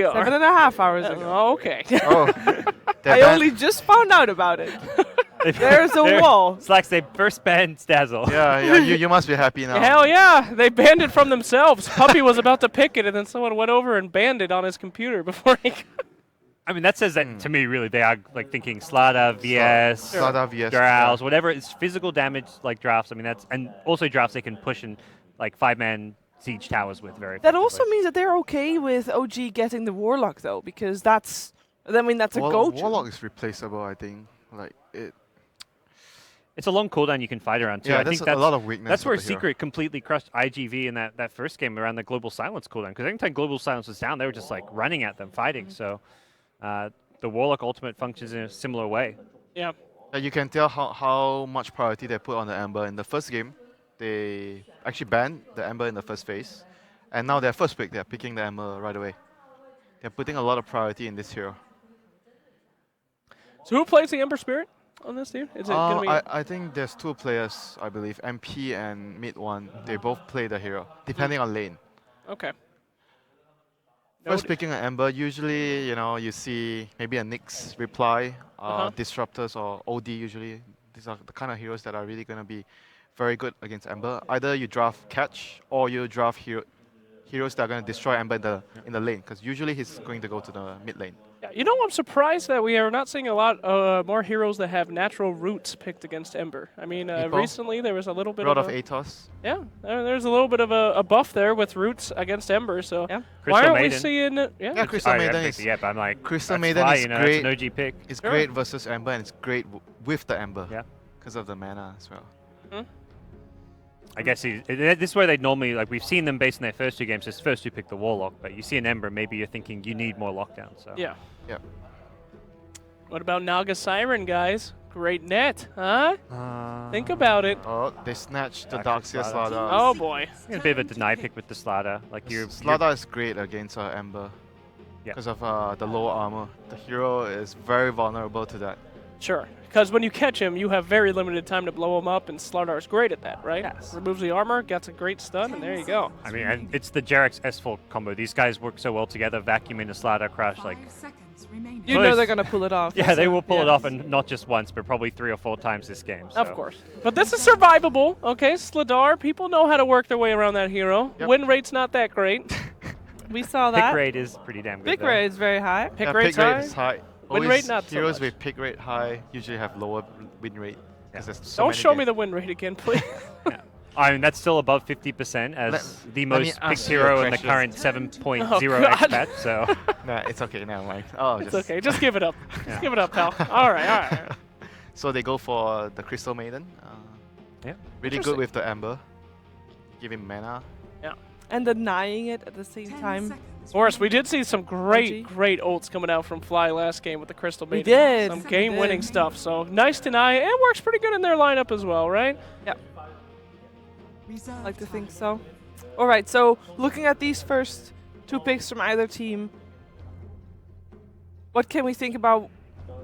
7.5 hours ago. Oh, okay. Oh, I only just found out about it. There's a wall. Slacks, they first banned Dazzle. yeah, you must be happy now. Hell yeah, they banned it from themselves. Puppy was about to pick it, and then someone went over and banned it on his computer before he. I mean, that says that to me, really, they are like thinking Slada, VS, Slada, VS, Drowse, whatever. It's physical damage like drafts. I mean, and also drafts they can push in like 5-man siege towers with very. That also means that they're okay with OG getting the Warlock, though, because that's a go-to. Warlock is replaceable, I think. Like it. It's a long cooldown you can fight around too. Yeah, I think that's a lot of weakness. That's where of the hero. Secret completely crushed IGV in that first game around the Global Silence cooldown. Because anytime Global Silence was down, they were just like running at them, fighting. So the Warlock ultimate functions in a similar way. Yeah. You can tell how much priority they put on the Ember. In the first game, they actually banned the Ember in the first phase. And now their first pick, they're picking the Ember right away. They're putting a lot of priority in this hero. So who plays the Ember Spirit on this team? Is it gonna be? I think there's two players, I believe, MP and mid one. They both play the hero, depending on lane. Okay. First picking an Ember, usually, you see maybe a Nyx reply, Disruptors or OD usually. These are the kind of heroes that are really going to be very good against Ember. Either you draft Catch or you draft heroes that are going to destroy Ember in the lane, because usually he's going to go to the mid lane. Yeah, I'm surprised that we are not seeing a lot more heroes that have natural roots picked against Ember. I mean, recently there was a little bit of Atos. Yeah, there's a little bit of a buff there with roots against Ember. So yeah. Why aren't we seeing? Yeah, Crystal Maiden is. Yeah, but I'm like, Crystal Maiden is great. It's an OG pick. It's great versus Ember, and it's great with the Ember. Yeah, because of the mana as well. I guess this is where they'd normally, like, we've seen them based on their first two games, just first two pick the Warlock, but you see an Ember, maybe you're thinking you need more lockdown. So yeah. Yeah. What about Naga Siren, guys? Great net, huh? Think about it. Oh, they snatched the Darkseer Slada. Oh boy. It's a bit of a deny pick with the Slada. Like Slada is great against Ember because of the low armor. The hero is very vulnerable to that. Sure, because when you catch him, you have very limited time to blow him up, and Slardar's great at that, right? Yes. Removes the armor, gets a great stun, and there you go. I mean, and it's the Jarex S4 combo. These guys work so well together, vacuum into Slardar crush, like... You know they're going to pull it off. Yeah, they will pull it off, and not just once, but probably 3 or 4 times this game. So. Of course. But this is survivable, okay? Slardar, people know how to work their way around that hero. Yep. Win rate's not that great. We saw that. Pick rate is pretty damn good. Pick rate is very high. Pick rate's high. Is high. Win rate not so Heroes much. with pick rate high usually have lower win rate. Yeah. Don't show me the win rate again, please. Yeah. I mean, that's still above 50% as the most picked hero in the current 7.0 X patch, so... Nah, it's okay, never mind. Oh, it's okay, just give it up. Just give it up, pal. All right. So they go for the Crystal Maiden. Yeah. Really good with the Ember. Give him mana. Yeah. And denying it at the same time. Forrest, we did see some great ults coming out from Fly last game with the Crystal Maiden. We did. Some game-winning stuff, so nice deny. It works pretty good in their lineup as well, right? Yeah. I like to think so. All right, so looking at these first 2 picks from either team, what can we think about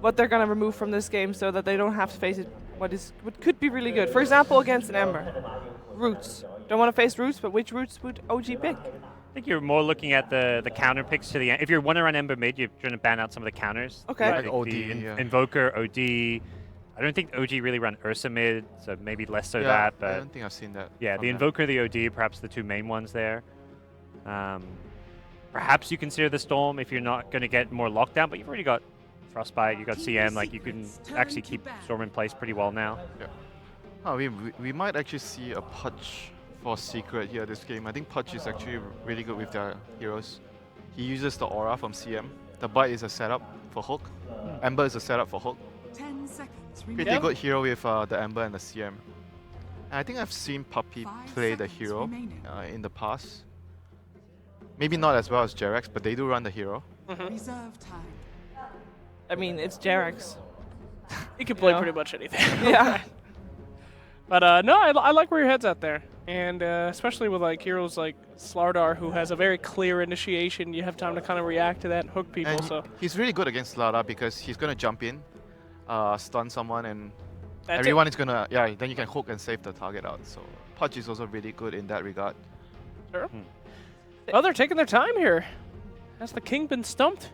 what they're going to remove from this game so that they don't have to face it? What could be really good? For example, against an Ember. Roots. Don't want to face Roots, but which Roots would OG pick? I think you're more looking at the counter picks to the end. If you're one around Ember mid, you're trying to ban out some of the counters. Okay. Like OD, yeah. Invoker, OD. I don't think OG really run Ursa mid, so maybe less so that. But I don't think I've seen that. Yeah, the Invoker, the OD, perhaps the 2 main ones there. Perhaps you consider the Storm if you're not going to get more lockdown, but you've already got Frostbite, you've got CM, like you can actually keep Storm in place pretty well now. Yeah. Oh, we might actually see a Pudge for Secret here this game. I think Pudge is actually really good with their heroes. He uses the aura from CM. The Bite is a setup for Hook. Ember is a setup for Hook. 10 seconds Pretty good hero with the Ember and the CM. And I think I've seen Puppy play the hero in the past. Maybe not as well as Jarex, but they do run the hero. Reserve time. I mean, it's Jarex. He can play pretty much anything. Yeah. But no, I like where your head's at there. And especially with like heroes like Slardar, who has a very clear initiation, you have time to kind of react to that and hook people. And he's really good against Slardar because he's going to jump in, stun someone, and everyone is going to, then you can hook and save the target out. So Pudge is also really good in that regard. Sure. Oh, they're taking their time here. Has the king been stumped?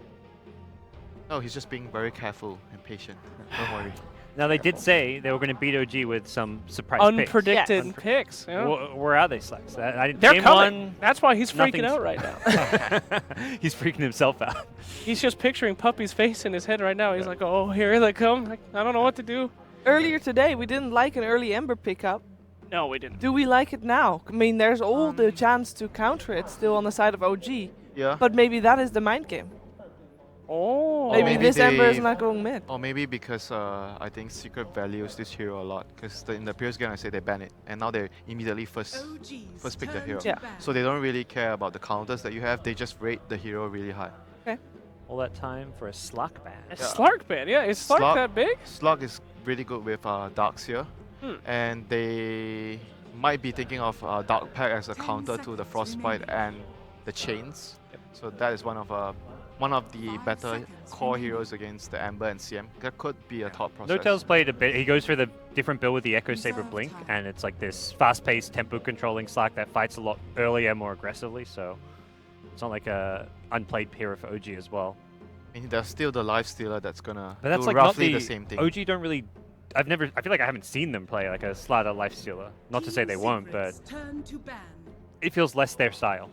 No, he's just being very careful and patient. Don't worry. Now they did say they were going to beat OG with some surprise Unpredicted Yes. picks. Yeah. Where are they, Slacks? They're game coming. one, That's why he's freaking nothing's- out right now. He's freaking himself out. He's just picturing Puppy's face in his head right now. He's like, oh, here they come. Like, I don't know what to do. Earlier today, we didn't like an early Ember pickup. No, we didn't. Do we like it now? I mean, there's all the chance to counter it still on the side of OG, Yeah. but maybe that is the mind game. Oh. Maybe, maybe this Ember is they- not going mid. Or maybe because I think Secret values this hero a lot. Because in the previous game I said they ban it, and now they immediately first OG's pick the turn hero. to Yeah. ban. So they don't really care about the counters that you have. They just rate the hero really high. All that time for a Slack ban. A Slark ban. Yeah, is Slark Slark- that big? Slug is really good with Darks here, and they might be thinking of Dark Pack as a 10 counter to the seconds Frostbite remaining. and the Chains. So that is one of the 5 better seconds core remaining. heroes against the Ember and CM. That could be a top process. No-Tail's played a bit. He goes for the different build with the Echo Saber Reserve Blink, time. and it's like this fast-paced, tempo-controlling Slack that fights a lot earlier, more aggressively. So it's not like a unplayed hero for OG as well. And there's still the Life Stealer that's gonna But that's do like not roughly the, the same thing. OG don't really. I feel like I haven't seen them play like a Slider Lifestealer. Not to say they Team won't, but Secret's turn to ban. it feels less their style.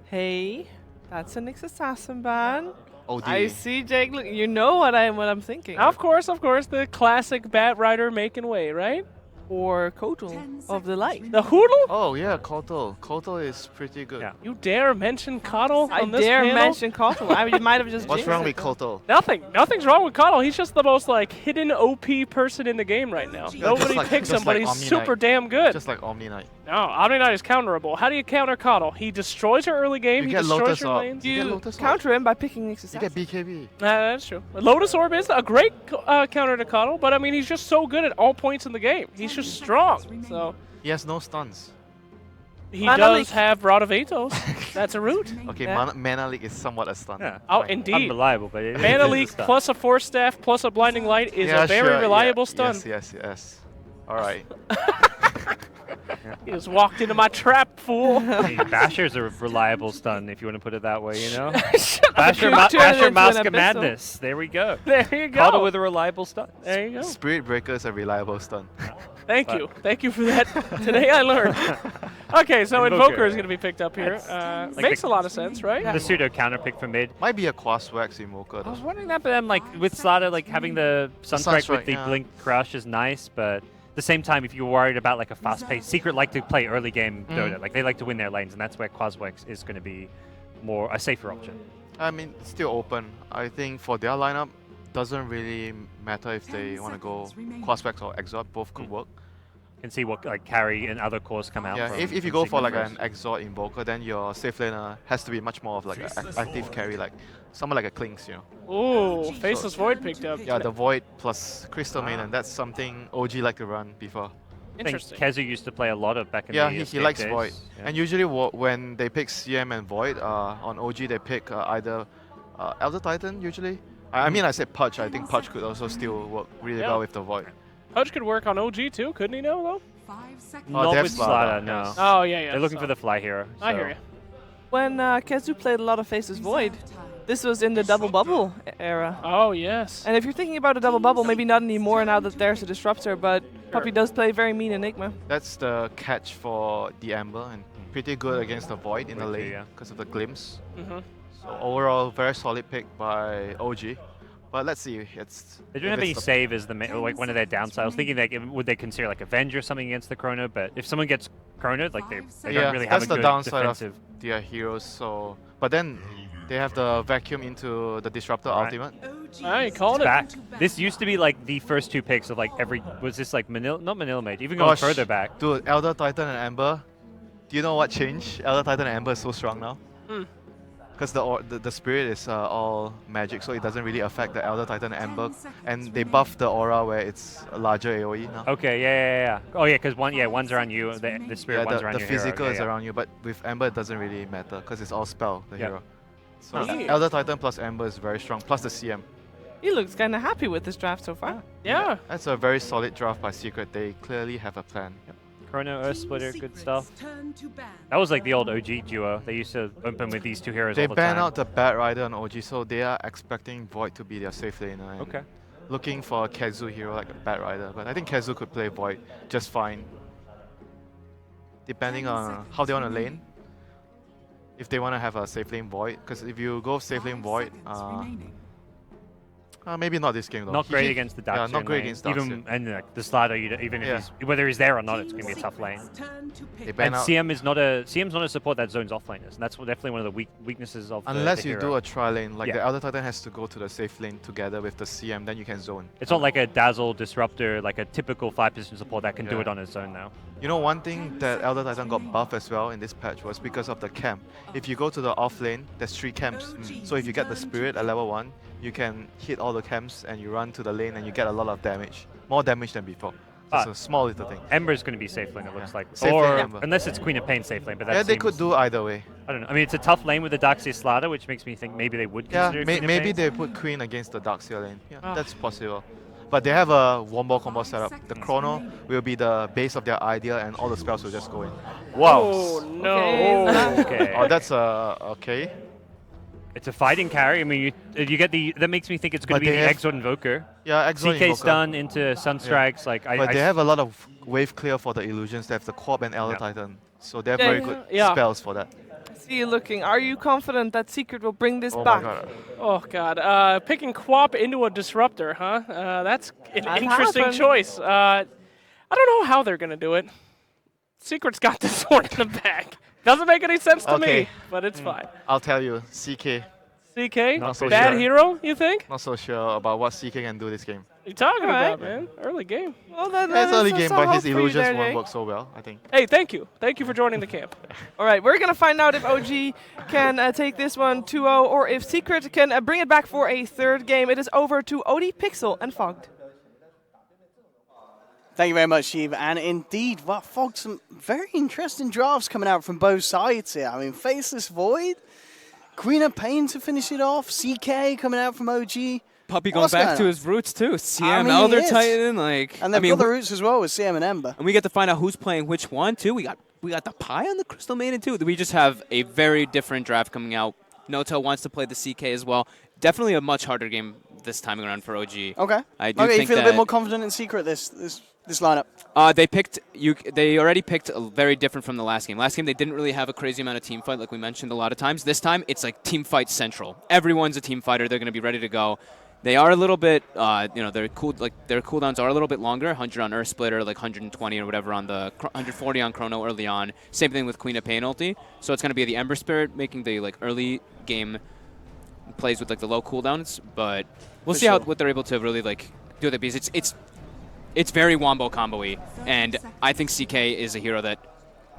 Hey, that's a Nyx Assassin ban. OD. I see, Jake. Look, you know what I'm thinking. Of course, the classic Bat Rider making way, right? Or Kotal 10 of the seconds light. The Hoodle? Oh yeah, Kotal. Kotal is pretty good. Yeah. You dare mention Coddle I on this dare panel? mention Kotal. I mean, you might have just What's jinxed wrong it, with though. Kotal? Nothing's wrong with Coddle. He's just the most like hidden OP person in the game right now. Yeah, Nobody just like- picks just him, but like he's Omni super Knight. damn good. Just like Omni Knight. No, Omni Knight is counterable. How do you counter Coddle? He destroys your early game. You He get destroys Lotus your up. lanes. You get You Lotus Orb. counter him by picking Nyx You Assassin. get BKB. That's true. Lotus Orb is a great counter to Coddle, but I mean, he's just so good at all points in the game. He's just strong. So He has no stuns. he Mana does Leak. have Rod of Atos. That's a root. Okay, Yeah. Mana Leak is somewhat a stun. Yeah. Oh, Fine. indeed. Unreliable, but it Mana is Leak stuff. plus a Force Staff plus a Blinding Light is Yeah, a very sure, yeah, reliable stun. Yes. All right. He just walked into my trap, fool. Hey, Basher's a reliable stun, if you want to put it that way, you know? Basher Basher, ma- turn it into an Mask of abyssal. Madness. There we go. There you go. Coddle with a reliable stun. There you go. Spirit Breaker is a reliable stun. Thank But- you. Thank you for that. Today I learned. Okay, so Invoker. Invoker is going to be picked up here. Like Makes the- a lot of sense, right? The pseudo counter pick for mid. Might be a Quas Wax Invoker I was though. wondering that, but then like with Slaughter, like having the Sunstrike with Sunstrike, the yeah. Blink Crush is nice, but at the same time, if you're worried about like a fast-paced, Secret like to play early game Dota, like they like to win their lanes, and that's where Quaswex is going to be more a safer option. I mean, it's still open. I think for their lineup, doesn't really matter if 10 they want to go seconds remaining. Quas Wax or Exort. Both could work. Can see what like carry and other cores come out. Yeah, from, if you from go for Secret like first. an Exort Invoker, then your safe laner has to be much more of like an active carry, like someone like a Klinks, you know. Ooh, Faceless Void picked up. Yeah, the Void plus Crystal Main, and that's something OG like to run before. I think Interesting. Kezu used to play a lot of back in Yeah, the he Escape likes days. Void. Yeah. And usually when they pick CM and Void, on OG they pick either Elder Titan usually. I mean, I said Pudge. I think Pudge could also still work really Yeah. well with the Void. Pudge could work on OG too, couldn't he? No, though. 5 seconds. Oh, Not Death with Slaughter, Slaughter, no. yes. Oh yeah, yeah. They're looking so- for the fly hero. I so- hear you. When Kezu played a lot of Faces Void, Reserve time. this was in the double bubble era. Oh yes. And if you're thinking about a double bubble, maybe not anymore now that there's a disruptor, but Puppy does play very mean Enigma. That's the catch for the Amber, and pretty good against the Void in the Void too, lane yeah. because of the glimpse. Mm-hmm. So overall, very solid pick by OG. But let's see, it's They don't if have any it's the- save as the like one of their downsides. I was thinking like would they consider like Avenge or something against the Chrono, but if someone gets Chrono, like they Yeah, don't really have that's a the good downside defensive. of their heroes. So, but then they have the vacuum into the Disruptor Right. ultimate. OG Ah, you called it. Back. This used to be like the first two picks of like every. Was this like Manila? Not Manila Mage. Even going Gosh, further back. Dude, Elder Titan and Amber. Do you know what changed? Elder Titan and Amber is so strong now. Hmm. Because the spirit is all magic, so it doesn't really affect the Elder Titan and Amber. 10 seconds And they buff the aura where it's a larger AoE now. Okay, yeah. Oh yeah, because one's around you, the spirit Yeah, one's the around your hero. physical Yeah, is yeah. around you, but with Amber it doesn't really matter because it's all spell, the Yeah. hero. So Neat. Elder Titan plus Amber is very strong, plus the CM. He looks kind of happy with this draft so far. Yeah. That's a very solid draft by Secret. They clearly have a plan. Chrono, Earth Splitter, good Secret's stuff. turn to ban. That was like the old OG duo. They used to open with these two heroes They all the time. ban out the Bat Rider on OG, so they are expecting Void to be their safe laner. And Okay. looking for a Kazu hero like a Bat Rider, but I think Kazu could play Void just fine. Depending 10 on how they want to seconds lane. If they want to have a safe lane Void, because if you go safe lane 5 Void, seconds remaining. maybe not this game though. Not great against the Daxian. Yeah, not great lane. against Daxian. Even and like, the Slider, even if whether he's there or not, it's gonna be a tough lane. Turn to pick. They ban And out CM's not a support that zones offlaners, and that's definitely one of the weaknesses of unless the you hero. do a tri lane, like Yeah. the Elder Titan has to go to the safe lane together with the CM, then you can zone. It's not like a Dazzle Disruptor, like a typical 5-position support that can do Yeah. it on its own now. You know, one thing that Elder Titan got buffed as well in this patch was because of the camp. If you go to the off lane, there's 3 camps. So if you get the Spirit at level 1, you can hit all the camps and you run to the lane and you get a lot of damage. More damage than before. It's a small little thing. Ember's going to be safe lane, it looks like. Safe or lane Ember. unless it's Queen of Pain safe lane, but that Yeah, they seems- could do either way. I don't know. I mean, it's a tough lane with the Daxia Slider, which makes me think maybe they would Yeah, consider Queen of maybe Pain. they put Queen against the Darkseer lane. Yeah, that's possible. But they have a one-ball combo setup. The Chrono will be the base of their idea and all the spells will just go in. Oh, no. Okay. Oh, that's okay. It's a fighting carry. I mean, you get the. That makes me think it's going But to be they the have- Exort Invoker. Yeah, Exort CK Invoker. stun into Sunstrikes. Like But they have a lot of wave clear for the illusions. They have the Quab and Elder Yeah. Titan. So they have Yeah, very good yeah. spells for that. I see you looking. Are you confident that Secret will bring this Oh back? my god. Oh, God. Picking Quap into a Disruptor, huh? That's an That interesting happened. choice. I don't know how they're going to do it. Secret's got the sword in the back. Doesn't make any sense to me, Okay. but it's fine. I'll tell you, CK. CK, Not so bad sure. hero, you think? Not so sure about what CK can do this game. What are you talking Alright. about, man? Early game. Well, Yeah, it's early game, but his illusions illusions won't work so well, I think. Hey, thank you. Thank you for joining the camp. All right, we're going to find out if OG can take this one 2-0 or if Secret can bring it back for a third game. It is over to Odie, Pixel, and Fogged. Thank you very much, Steve. And indeed, well, folks, some very interesting drafts coming out from both sides here. I mean, Faceless Void, Queen of Pain to finish it off, CK coming out from OG. Puppy going What's back going to on? his roots too. CM I mean, Elder he is. Titan, like And I they've mean, got the roots as well with CM and Ember. and we get to find out who's playing which one too. We got the Pie on the Crystal Maiden too. We just have a very different draft coming out. Noto wants to play the CK as well. Definitely a much harder game this time around for OG. Okay. I do Okay, you think feel a that bit more confident in Secret this lineup. They already picked a very different from the last game. Last game they didn't really have a crazy amount of team fight like we mentioned a lot of times. This time it's like team fight central. Everyone's a team fighter. They're going to be ready to go. They are a little bit, their cooldowns are a little bit longer. 100 on Earth Splitter, like 120 or whatever on the 140 on Chrono early on. Same thing with Queen of Pain ulti. So it's going to be the Ember Spirit making the like early game plays with like the low cooldowns. But we'll For see sure. what they're able to really like do with it because it's very wombo combo-y, and I think CK is a hero that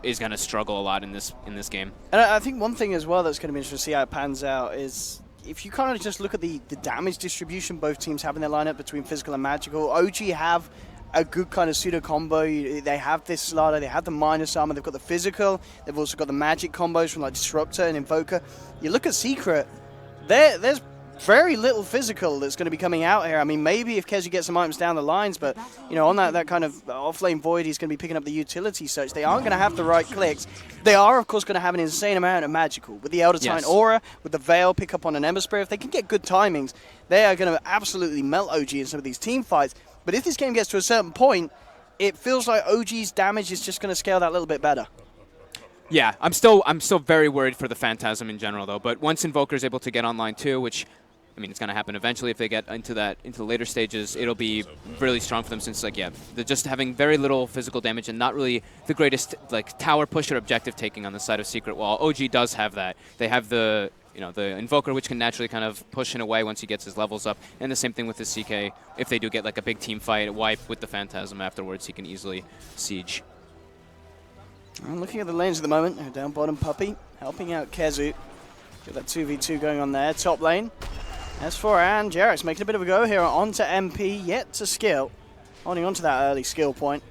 is going to struggle a lot in this game. And I think one thing as well that's going to be interesting to see how it pans out is if you kind of just look at the damage distribution both teams have in their lineup between physical and magical. OG have a good kind of pseudo combo. They have this slider, they have the minus armor, they've got the physical, they've also got the magic combos from like Disruptor and Invoker. You look at Secret, there's very little physical that's going to be coming out here. I mean, maybe if Kezi gets some items down the lines, but, you know, on that kind of off-lane Void, he's going to be picking up the utility search. They aren't going to have the right clicks. They are, of course, going to have an insane amount of magical. With the Elder Titan Aura, with the Veil, pick up on an Ember Spirit, if they can get good timings, they are going to absolutely melt OG in some of these team fights. But if this game gets to a certain point, it feels like OG's damage is just going to scale that little bit better. Yeah, I'm still very worried for the Phantasm in general, though. But once Invoker's able to get online too, which I mean, it's going to happen eventually if they get into the later stages. It'll be really strong for them since, like, yeah, they're just having very little physical damage and not really the greatest, like, tower push or objective taking on the side of Secret. While OG does have that. They have the, you know, the Invoker, which can naturally kind of push in away once he gets his levels up. And the same thing with the CK. If they do get, like, a big team fight, wipe with the Phantasm afterwards, he can easily siege. And looking at the lanes at the moment, down bottom Puppy, helping out Kezu. Get that 2v2 going on there. Top lane. S4 and Jarrett's making a bit of a go here onto MP, yet to skill. Holding on to that early skill point.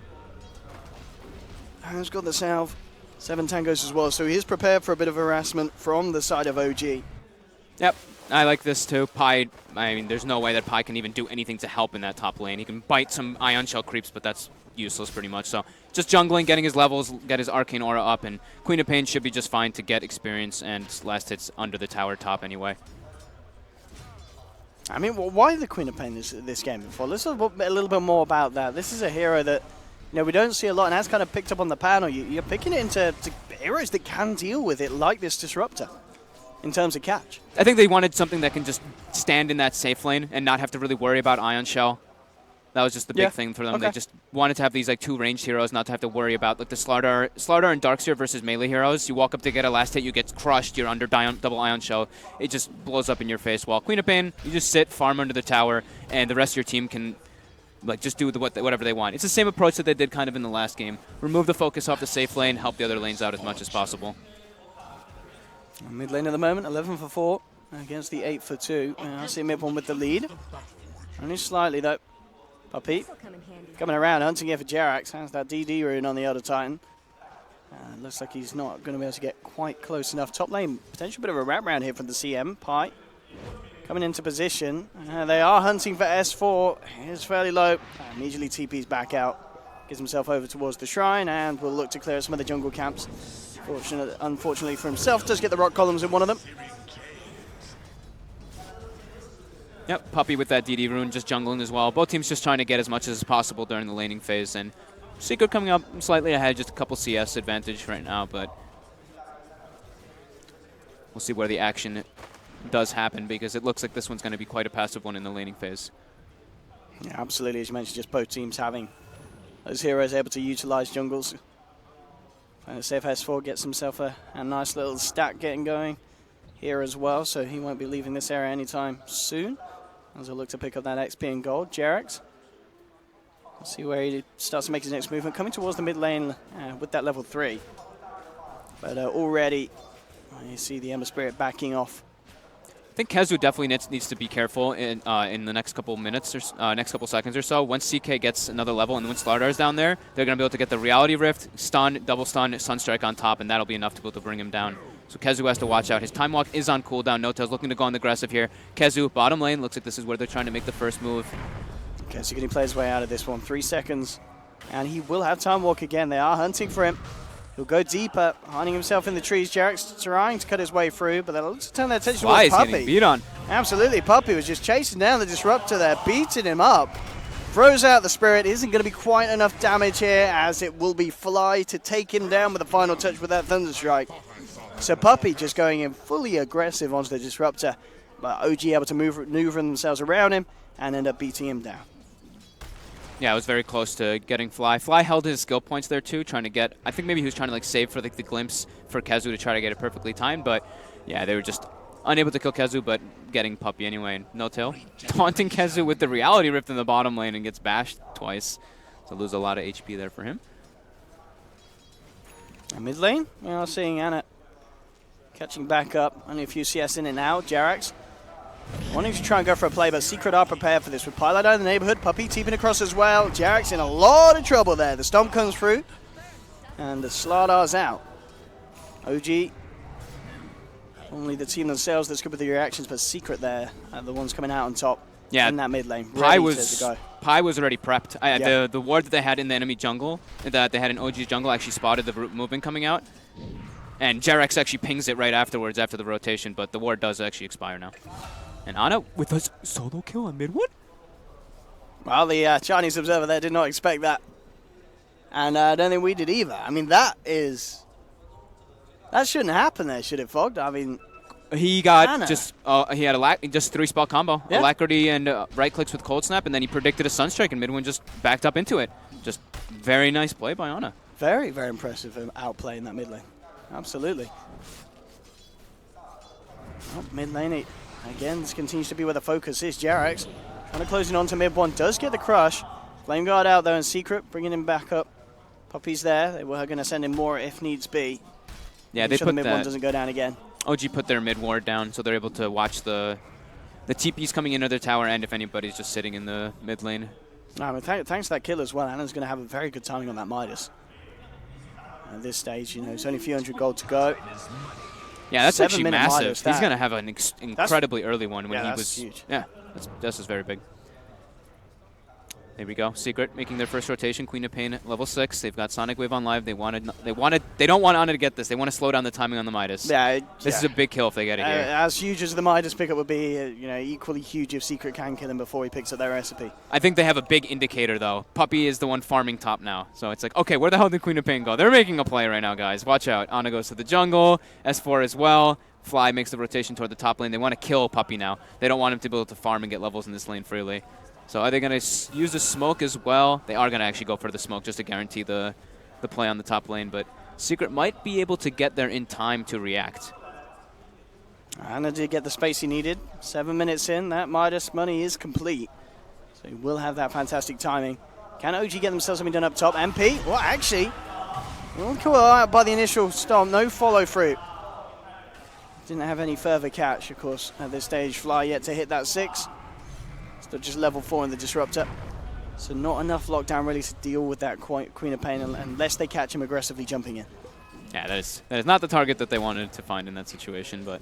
And he's got the salve. 7 tangos as well, so he is prepared for a bit of harassment from the side of OG. Yep, I like this too. Pi, I mean, there's no way that Pi can even do anything to help in that top lane. He can bite some Ion Shell creeps, but that's useless pretty much. So just jungling, getting his levels, get his arcane aura up, and Queen of Pain should be just fine to get experience and last hits under the tower top anyway. I mean, why the Queen of Pain this game before? Let's talk a little bit more about that. This is a hero that we don't see a lot, and has kind of picked up on the panel. You're picking it into heroes that can deal with it, like this Disruptor, in terms of catch. I think they wanted something that can just stand in that safe lane and not have to really worry about Ion Shell. That was just the big thing for them. Okay. They just wanted to have these like 2 ranged heroes, not to have to worry about like the Slardar and Darkseer versus melee heroes. You walk up to get a last hit, you get crushed, you're under double Ion Shell. It just blows up in your face. While Queen of Pain, you just sit, farm under the tower, and the rest of your team can like just do whatever they want. It's the same approach that they did kind of in the last game. Remove the focus off the safe lane, help the other lanes out as much as possible. Mid lane at the moment, 11 for 4 against the 8 for 2. I see mid one with the lead. Only slightly though. Puppey coming around, hunting here for Jerax. Has that DD rune on the other Titan. Looks like he's not going to be able to get quite close enough. Top lane, potential bit of a wrap round here from the CM. Pi coming into position. They are hunting for S4. He's fairly low. Immediately TP's back out. Gets himself over towards the shrine and will look to clear some of the jungle camps. Unfortunately for himself, does get the rock columns in one of them. Yep, Puppey with that DD rune, just jungling as well. Both teams just trying to get as much as possible during the laning phase. And Secret coming up slightly ahead, just a couple CS advantage right now, but we'll see where the action does happen, because it looks like this one's going to be quite a passive one in the laning phase. Yeah, absolutely. As you mentioned, just both teams having those heroes able to utilize jungles. Trying to see if S4 gets himself a nice little stack getting going here as well, so he won't be leaving this area anytime soon. As I look to pick up that XP and gold. Jerax, let's see where he starts to make his next movement. Coming towards the mid lane with that level 3. But already, you see the Ember Spirit backing off. I think Kezu definitely needs to be careful in the next couple minutes or next couple seconds or so. Once CK gets another level and when Slardar's down there, they're going to be able to get the Reality Rift, stun, double stun, Sunstrike on top, and that'll be enough to be able to bring him down. So Kezu has to watch out. His Time Walk is on cooldown. Nota's looking to go on the aggressive here. Kezu, bottom lane, looks like this is where they're trying to make the first move. Okay, so can he play his way out of this one? 3 seconds. And he will have Time Walk again. They are hunting for him. He'll go deeper, hiding himself in the trees. Jerax trying to cut his way through, but they'll turn their attention towards Puppey. Getting beat on. Absolutely, Puppey was just chasing down the Disruptor there, beating him up. Throws out the Spirit. Isn't going to be quite enough damage here, as it will be Fly to take him down with a final touch with that Thunder Strike. So Puppey just going in fully aggressive onto the Disruptor, but OG able to maneuver themselves around him and end up beating him down. Yeah, it was very close to getting Fly. Fly held his skill points there too, trying to get, I think maybe he was trying to like save for like the glimpse for Kezu to try to get it perfectly timed, but yeah, they were just unable to kill Kezu, but getting Puppey anyway. No tail. Taunting Kezu with the Reality Rift in the bottom lane and gets bashed twice. So lose a lot of HP there for him. And mid lane, we are seeing Anna catching back up. Only a few CS in it now. Jerax wanting to try and go for a play, but Secret are prepared for this. With Pilot out in the neighborhood, Puppey teeping across as well. Jerax in a lot of trouble there. The Stomp comes through, and the Slardar's out. OG, only the team themselves that's good with the reactions, but Secret there are the ones coming out on top in that mid lane. Pi was already prepped. The ward that they had in the enemy jungle, that they had in OG's jungle, actually spotted the movement coming out. And Jerax actually pings it right afterwards after the rotation, but the ward does actually expire now. And Ana with a solo kill on mid one? Well, the Chinese observer there did not expect that. And I don't think we did either. I mean, that shouldn't happen there, should it, Fogged? I mean, he got he had a just 3-spell combo. Yeah. Alacrity and right clicks with Cold Snap, and then he predicted a Sunstrike, and Midwin just backed up into it. Just very nice play by Ana. Very, very impressive outplay in that mid lane. Absolutely. Oh, mid lane, again, this continues to be where the focus is. Jerax trying to close in onto mid one, does get the crush. Flame Guard out though in Secret, bringing him back up. Puppey's there. They were going to send him more if needs be. Yeah, they sure put the mid one doesn't go down again. OG put their mid ward down, so they're able to watch the TPs coming into their tower, and if anybody's just sitting in the mid lane. No, I mean, thanks to that kill as well. Anna's going to have a very good timing on that Midas. At this stage, it's only a few hundred gold to go. Yeah, that's actually massive. He's going to have an incredibly early one when he was huge. Yeah, that's just very big. There we go. Secret making their first rotation. Queen of Pain at level 6. They've got Sonic Wave on live. They don't want Ana to get this. They want to slow down the timing on the Midas. Yeah, This is a big kill if they get it here. As huge as the Midas pickup would be, equally huge if Secret can kill him before he picks up their recipe. I think they have a big indicator though. Puppey is the one farming top now. So it's like, okay, where the hell did Queen of Pain go? They're making a play right now, guys. Watch out. Ana goes to the jungle. S4 as well. Fly makes the rotation toward the top lane. They want to kill Puppey now. They don't want him to be able to farm and get levels in this lane freely. So are they going to use the smoke as well? They are going to actually go for the smoke just to guarantee the play on the top lane. But Secret might be able to get there in time to react. Ana did get the space he needed. 7 minutes in, that Midas money is complete. So he will have that fantastic timing. Can OG get themselves something done up top? MP? Well, actually, well, caught out by the initial stomp. No follow through. Didn't have any further catch, of course, at this stage. Fly yet to hit that 6. Still just level 4 in the Disruptor. So not enough lockdown really to deal with that Queen of Pain unless they catch him aggressively jumping in. Yeah, that is not the target that they wanted to find in that situation, but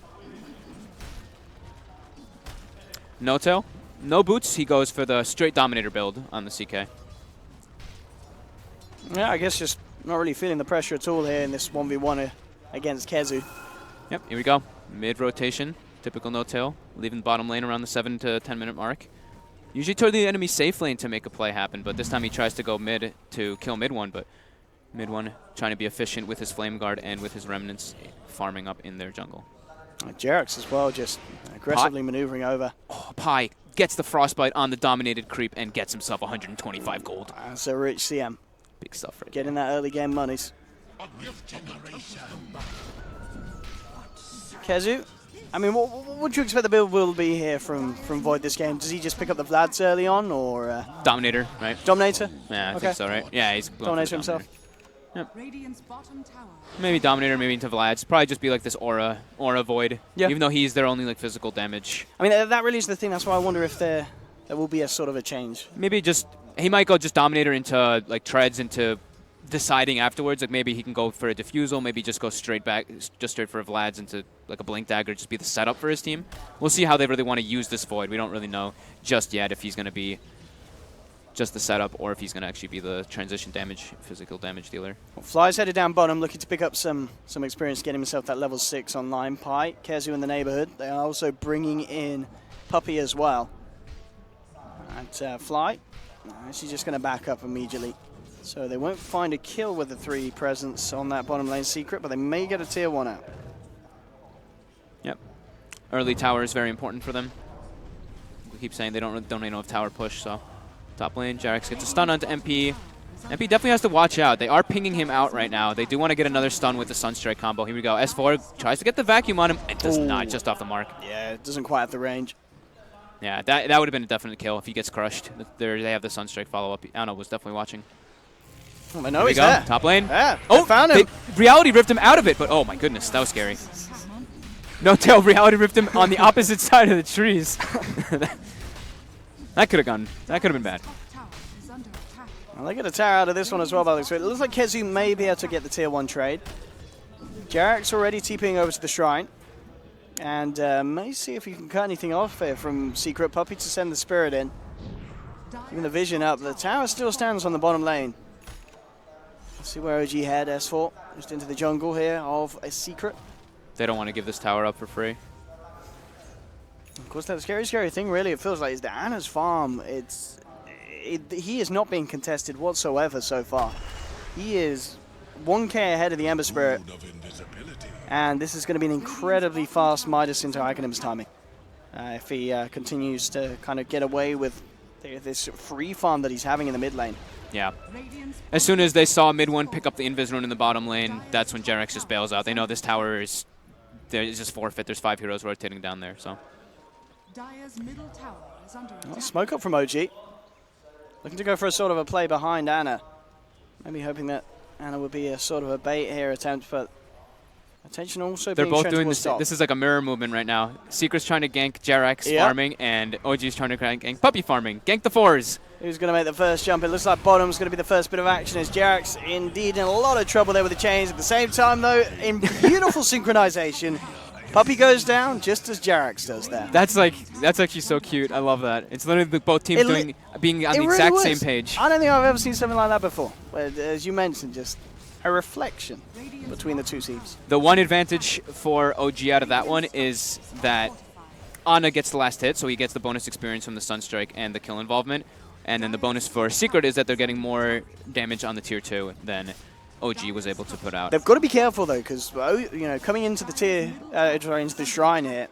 no tail, no boots. He goes for the straight Dominator build on the CK. Yeah, I guess just not really feeling the pressure at all here in this 1v1 against Kezu. Yep, here we go. Mid rotation, typical no tail, leaving the bottom lane around the 7 to 10 minute mark. Usually toward the enemy safe lane to make a play happen, but this time he tries to go mid to kill mid one, but mid one trying to be efficient with his Flame Guard and with his Remnants farming up in their jungle. Jerax as well, just aggressively maneuvering over. Oh, Pi gets the Frostbite on the dominated creep and gets himself 125 gold. That's a rich CM. Big stuff right Getting that early game monies. Kezu, I mean, what would you expect the build will be here from Void this game? Does he just pick up the Vlads early on, or Dominator, right? Dominator? Yeah, I think so, right? Yeah, he's going Dominator for the himself. Yep. Radiant's bottom tower. Maybe Dominator, maybe into Vlad's. Probably just be like this aura Void. Yeah. Even though he's their only like physical damage. I mean, that really is the thing. That's why I wonder if there will be a sort of a change. Maybe just he might go just Dominator into like treads into deciding afterwards. Like maybe he can go for a Diffusal. Maybe just go straight back, just straight for a Vlad's into like a Blink Dagger. Just be the setup for his team. We'll see how they really want to use this Void. We don't really know just yet if he's going to be just the setup or if he's going to actually be the transition damage, physical damage dealer. Well, Fly's headed down bottom, looking to pick up some experience, getting himself that level 6 online. Pi, Kezu in the neighborhood. They are also bringing in Puppey as well. And Fly, she's just going to back up immediately. So they won't find a kill with the 3 presence on that bottom lane Secret, but they may get a tier 1 out. Yep. Early tower is very important for them. We keep saying they don't really know of tower push, so top lane, Jerax gets a stun onto MP. MP definitely has to watch out. They are pinging him out right now. They do want to get another stun with the Sunstrike combo. Here we go. S4 tries to get the vacuum on him and does not, just off the mark. Yeah, it doesn't quite have the range. Yeah, that would have been a definite kill if he gets crushed. They have the Sunstrike follow-up. Anna was definitely watching. I know he's there. Top lane. Yeah, oh, found him. Reality ripped him out of it, but oh my goodness, that was scary. No tail, Reality ripped him on the opposite side of the trees. That could have been bad. Well, they get a tower out of this one as well, by the looks of it. It looks like Kezu may be able to get the tier 1 trade. Jerax already TPing over to the shrine. And may see if he can cut anything off here from Secret. Puppey to send the Spirit in. Giving the vision up. The tower still stands on the bottom lane. Let's see where OG head. S4 just into the jungle here of a Secret. They don't want to give this tower up for free. Of course, that scary thing really it feels like is that Anna's farm. He is not being contested whatsoever so far. He is 1k ahead of the Ember Spirit. And this is going to be an incredibly fast Midas into Iconim's timing. If he continues to kind of get away with this free farm that he's having in the mid lane. Yeah. As soon as they saw mid one pick up the Invis rune in the bottom lane, that's when Jerax just bails out. They know this tower is just forfeit. There's 5 heroes rotating down there, so. Dire's middle tower is under attack. Smoke up from OG. Looking to go for a sort of a play behind Ana. Maybe hoping that Ana would be a sort of a bait here attempt, but attention also they're being both shown doing towards this. top. This is like a mirror movement right now. Secret's trying to gank Jerax farming, and OG's trying to gank Puppey farming. Gank the 4s. Who's going to make the first jump? It looks like bottom's going to be the first bit of action as Jerax indeed in a lot of trouble there with the chains. At the same time, though, in beautiful synchronization, Puppey goes down just as Jarax does there. That's actually so cute. I love that. It's literally both teams being on the exact same page. I don't think I've ever seen something like that before. Where, as you mentioned, just a reflection between the two teams. The one advantage for OG out of that one is that Ana gets the last hit, so he gets the bonus experience from the Sunstrike and the kill involvement. And then the bonus for Secret is that they're getting more damage on the tier 2 than OG was able to put out. They've got to be careful though, because coming into the into the shrine here,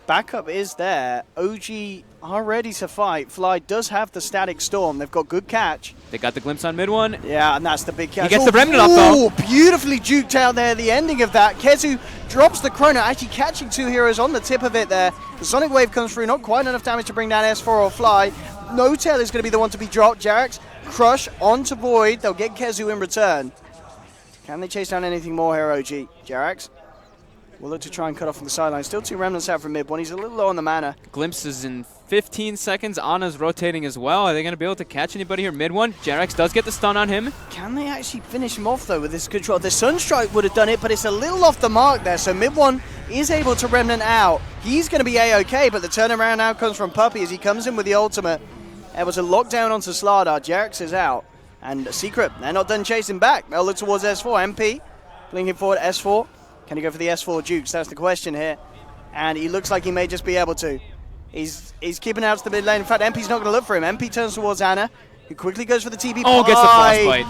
backup is there. OG are ready to fight. Fly does have the static storm. They've got good catch. They got the glimpse on mid one. Yeah, and that's the big catch. He gets the remnant up though. Beautifully juked out there. The ending of that. Kezu drops the chrono, actually catching two heroes on the tip of it there. The Sonic Wave comes through, not quite enough damage to bring down S4 or Fly. No Tail is going to be the one to be dropped. Jarax, Crush onto Void. They'll get Kezu in return. Can they chase down anything more here, OG? Jarax will look to try and cut off from the sideline. Still 2 remnants out from mid one. He's a little low on the mana. Glimpse is in 15 seconds. Ana's rotating as well. Are they going to be able to catch anybody here mid one? Jarax does get the stun on him. Can they actually finish him off though with this control? The Sunstrike would have done it, but it's a little off the mark there. So mid one is able to remnant out. He's going to be A-OK, but the turnaround now comes from Puppey as he comes in with the ultimate. Able to lock down onto Slardar. Jarax is out. And Secret, they're not done chasing back. They'll look towards S4. MP, blinking forward S4. Can he go for the S4 Jukes? That's the question here. And he looks like he may just be able to. He's keeping out to the mid lane. In fact, MP's not going to look for him. MP turns towards Ana, who quickly goes for the TP. Oh, gets the Frostbite.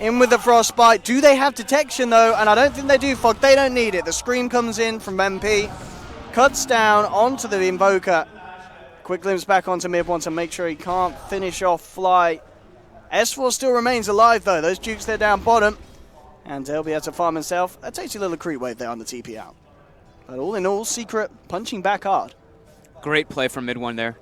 In with the Frostbite. Do they have detection, though? And I don't think they do, Fog. They don't need it. The scream comes in from MP. Cuts down onto the Invoker. Quick glimpse back onto mid one to make sure he can't finish off Fly. S4 still remains alive, though. Those Dukes, they're down bottom. And they'll be able to farm himself. That takes a little creep wave there on the TP out. But all in all, Secret punching back hard. Great play from mid one there.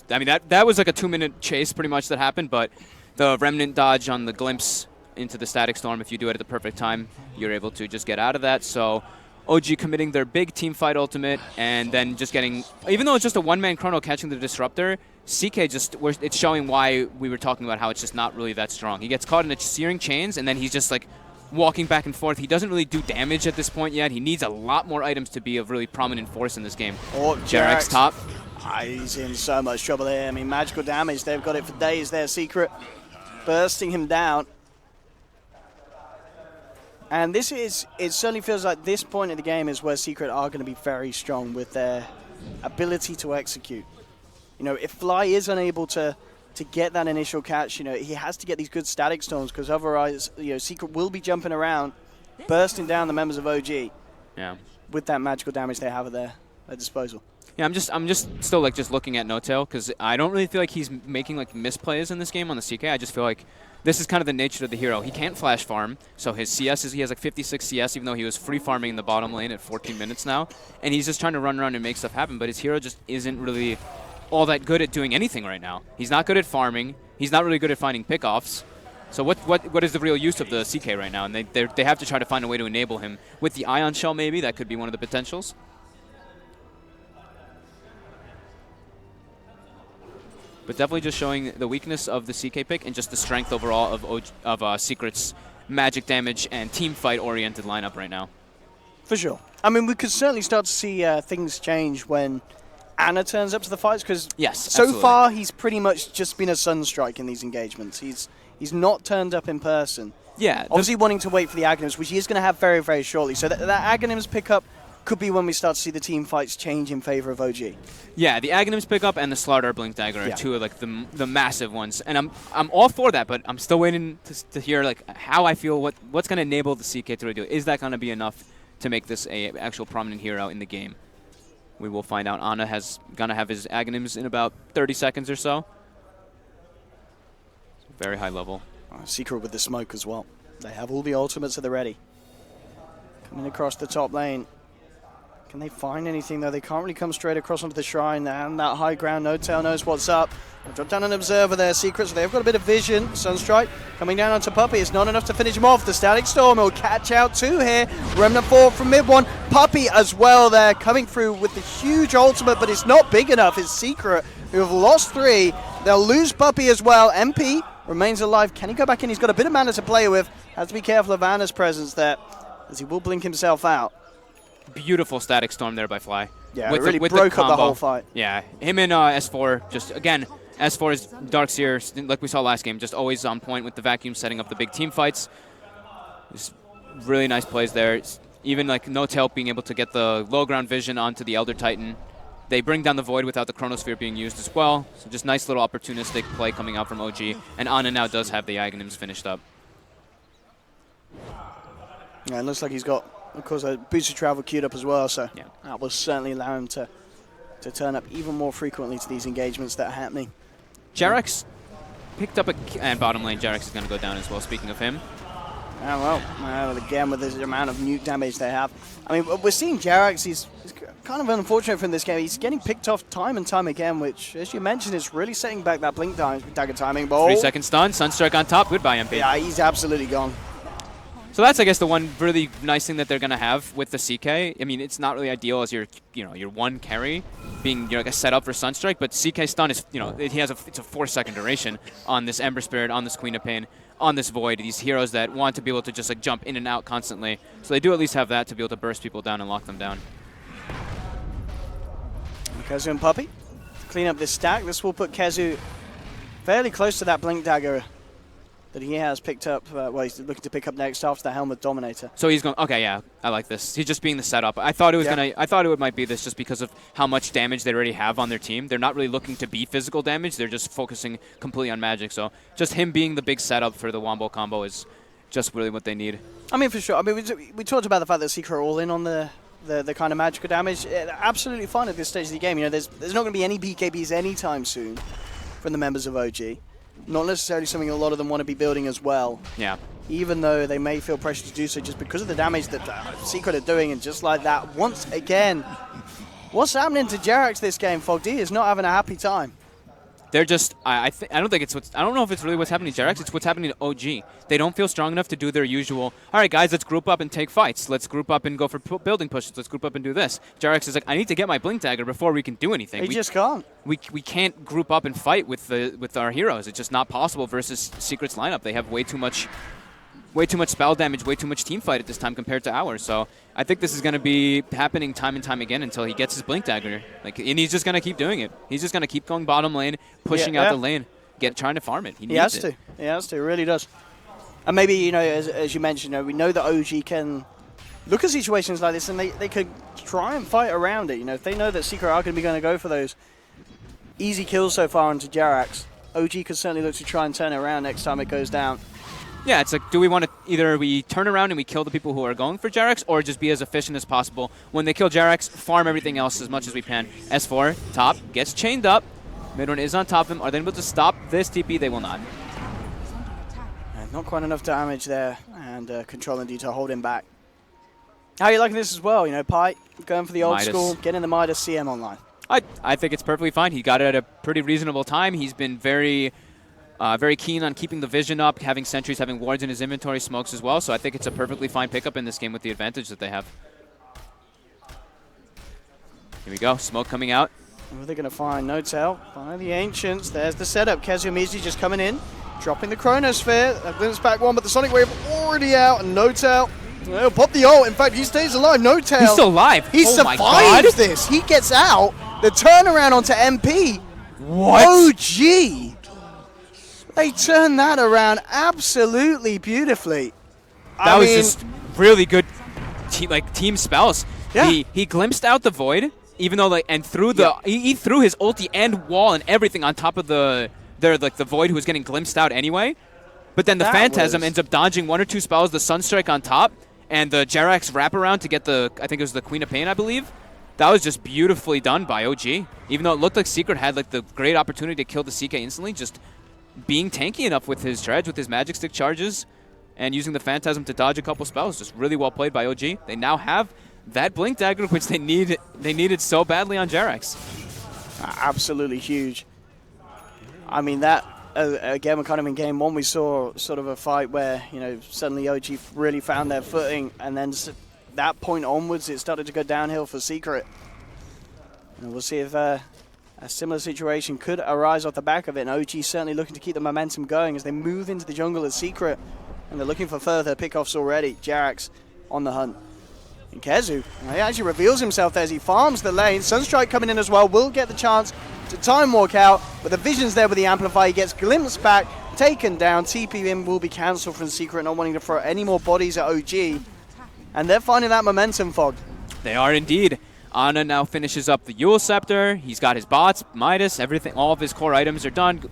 That was like a 2-minute chase pretty much that happened, but the Remnant dodge on the Glimpse into the Static Storm, if you do it at the perfect time, you're able to just get out of that. So OG committing their big team fight ultimate and then just getting, even though it's just a one-man chrono catching the Disruptor, CK it's showing why we were talking about how it's just not really that strong. He gets caught in the searing chains and then he's just like walking back and forth. He doesn't really do damage at this point yet. He needs a lot more items to be a really prominent force in this game. Oh, Jarax top. He's in so much trouble here. I mean, magical damage. They've got it for days there. Secret bursting him down. And it certainly feels like this point in the game is where Secret are going to be very strong with their ability to execute. If Fly is unable to get that initial catch, he has to get these good static storms because otherwise, Secret will be jumping around, bursting down the members of OG. Yeah. With that magical damage they have at their disposal. Yeah, I'm just still just looking at No-Tail because I don't really feel like he's making misplays in this game on the CK. I just feel like this is kind of the nature of the hero. He can't flash farm, so his CS he has 56 CS even though he was free farming in the bottom lane at 14 minutes now, and he's just trying to run around and make stuff happen. But his hero just isn't really all that good at doing anything right now. He's not good at farming. He's not really good at finding pickoffs. So what is the real use of the CK right now? And they have to try to find a way to enable him with the Ion Shell. Maybe that could be one of the potentials. But definitely just showing the weakness of the CK pick and just the strength overall of Secret's magic damage and team fight oriented lineup right now. For sure. I mean, we could certainly start to see things change when Ana turns up to the fights because so far he's pretty much just been a Sunstrike in these engagements. He's not turned up in person. Yeah. Obviously wanting to wait for the Aghanims, which he is going to have very, very shortly. So that Aghanims pickup could be when we start to see the team fights change in favor of OG. Yeah, the Aghanims pickup and the Slardar Blink Dagger are two of the massive ones, and I'm all for that. But I'm still waiting to hear how I feel. What's going to enable the CK to do it? Is that going to be enough to make this a actual prominent hero in the game? We will find out. Ana has gonna have his Aghanims in about 30 seconds or so. Very high level. Secret with the smoke as well. They have all the ultimates at the ready. Coming across the top lane. Can they find anything, though? They can't really come straight across onto the shrine. And that high ground, No-Tail knows what's up. They'll drop down an observer there, Secret, so they've got a bit of vision. Sunstrike coming down onto Puppey. It's not enough to finish him off. The Static Storm will catch out two here. Remnant 4 from mid one. Puppey as well there, coming through with the huge ultimate, but it's not big enough. It's Secret, who have lost 3. They'll lose Puppey as well. MP remains alive. Can he go back in? He's got a bit of mana to play with. Has to be careful of Ana's presence there, as he will blink himself out. beautiful static storm there by Fly. Yeah, it really broke up the whole fight. Yeah, him and S4 just, again, S4 is Darkseer, like we saw last game, just always on point with the vacuum, setting up the big team fights. Just really nice plays there. Even like No Tail being able to get the low ground vision onto the Elder Titan. They bring down the Void without the Chronosphere being used as well. So just nice little opportunistic play coming out from OG. And Ana now does have the Aghanims finished up. Yeah, it looks like he's got, of course, a boost of travel queued up as well. So yeah, that will certainly allow him to turn up even more frequently to these engagements that are happening. Jerax picked up and bottom lane, Jerax is going to go down as well, speaking of him. Oh, well, again, with the amount of nuke damage they have. I mean, we're seeing Jerax, he's kind of unfortunate from this game. He's getting picked off time and time again, which, as you mentioned, is really setting back that blink dagger timing. But 3-second stun, Sunstrike on top, goodbye MP. Yeah, he's absolutely gone. So that's, I guess, the one really nice thing that they're going to have with the CK. I mean, it's not really ideal as your one carry being like a setup for Sunstrike, but CK stun is, it's a 4-second duration on this Ember Spirit, on this Queen of Pain, on this Void. These heroes that want to be able to just like jump in and out constantly. So they do at least have that to be able to burst people down and lock them down. Kezu and Puppey clean up this stack. This will put Kezu fairly close to that blink dagger that he has picked up, well, he's looking to pick up next after the Helmet Dominator. So he's going, okay, yeah, I like this. He's just being the setup. I thought it was I thought it might be this just because of how much damage they already have on their team. They're not really looking to be physical damage. They're just focusing completely on magic. So just him being the big setup for the Wombo combo is just really what they need. I mean, for sure. I mean, we talked about the fact that Secret are all in on the kind of magical damage. Absolutely fine at this stage of the game. There's not going to be any BKBs anytime soon from the members of OG. Not necessarily something a lot of them want to be building as well. Yeah. Even though they may feel pressure to do so just because of the damage that Secret are doing, and just like that, once again, what's happening to Jerax this game? FogD is not having a happy time. They're just, I don't know if it's really what's happening to Jerax, it's what's happening to OG. They don't feel strong enough to do their usual, all right guys, let's group up and take fights. Let's group up and go for building pushes. Let's group up and do this. Jerax is like, I need to get my Blink Dagger before we can do anything. We just can't. We can't group up and fight with our heroes. It's just not possible versus Secret's lineup. They have way too much spell damage, way too much team fight at this time compared to ours. So I think this is going to be happening time and time again until he gets his Blink Dagger. And he's just going to keep doing it. He's just going to keep going bottom lane, pushing out the lane, trying to farm it. He has to. He has to. He really does. And maybe, as you mentioned, we know that OG can look at situations like this and they could try and fight around it. If they know that Secret are going to be going to go for those easy kills so far into Jerax, OG could certainly look to try and turn it around next time it goes down. Yeah, it's like, do we want to either we turn around and we kill the people who are going for Jerax, or just be as efficient as possible? When they kill Jerax, farm everything else as much as we can. S4, top, gets chained up. Mid one is on top of him. Are they able to stop this TP? They will not. Not quite enough damage there, and Control and Detail hold him back. How are you liking this as well? Pi going for the old school, getting the Midas CM online. I think it's perfectly fine. He got it at a pretty reasonable time. He's been very keen on keeping the vision up, having sentries, having wards in his inventory, smokes as well. So I think it's a perfectly fine pickup in this game with the advantage that they have. Here we go, smoke coming out. Who are they going to find? No Tail by the Ancients. There's the setup. Kezu Mizi just coming in, dropping the Chronosphere. That glimpse back one, but the Sonic Wave already out, and No Tail. Well, pop the ult. In fact, he stays alive. No Tail. He's still alive. He survives this. He gets out. The turnaround onto MP. What? OG. They turned that around absolutely beautifully. That was just really good team spells. Yeah. He glimpsed out the Void, even though and threw the he threw his ulti and wall and everything on top of the Void who was getting glimpsed out anyway. But then the Phantasm ends up dodging one or two spells, the Sunstrike on top, and the Jerax wraparound to get I think it was the Queen of Pain, I believe. That was just beautifully done by OG. Even though it looked like Secret had the great opportunity to kill the CK instantly, just being tanky enough with his Dredge, with his Magic Stick charges, and using the Phantasm to dodge a couple spells. Just really well played by OG. They now have that Blink Dagger, which they needed so badly on Jerax. Absolutely huge. I mean, that, again, we're kind of in game one. We saw sort of a fight where, suddenly OG really found their footing, and then that point onwards, it started to go downhill for Secret. And we'll see if a similar situation could arise off the back of it, and OG certainly looking to keep the momentum going as they move into the jungle as Secret, and they're looking for further pickoffs already. Jerax on the hunt. And Kezu, he actually reveals himself there as he farms the lane. Sunstrike coming in as well, will get the chance to time walk out, but the vision's there with the Amplify. He gets glimpsed back, taken down. TP in will be cancelled from Secret, not wanting to throw any more bodies at OG. And they're finding that momentum, Fog. They are indeed. Ana now finishes up the Yule Scepter. He's got his bots, Midas, everything. All of his core items are done.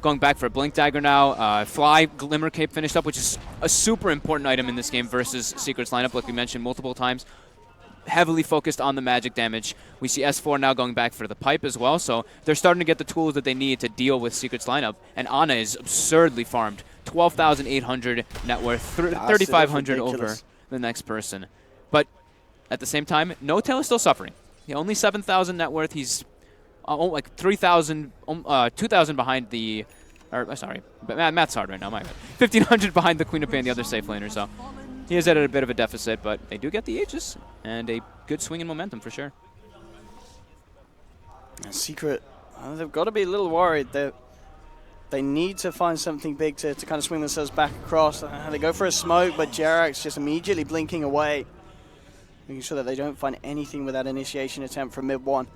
Going back for a Blink Dagger now. Fly, Glimmer Cape finished up, which is a super important item in this game versus Secret's lineup, like we mentioned multiple times. Heavily focused on the magic damage. We see S4 now going back for the pipe as well, so they're starting to get the tools that they need to deal with Secret's lineup. And Ana is absurdly farmed. 12,800 net worth, 3,500 over the next person. But at the same time, No Tail is still suffering. Only 7,000 net worth. He's like 3,000, 2,000 behind the, sorry, math's hard right now, my bad. 1,500 behind the Queen of Pain, the other safe laner, so he is at a bit of a deficit, but they do get the Aegis and a good swing in momentum for sure. Secret, they've got to be a little worried. They need to find something big to kind of swing themselves back across. They go for a smoke, but Jarak's just immediately blinking away, making sure that they don't find anything with that initiation attempt from mid one.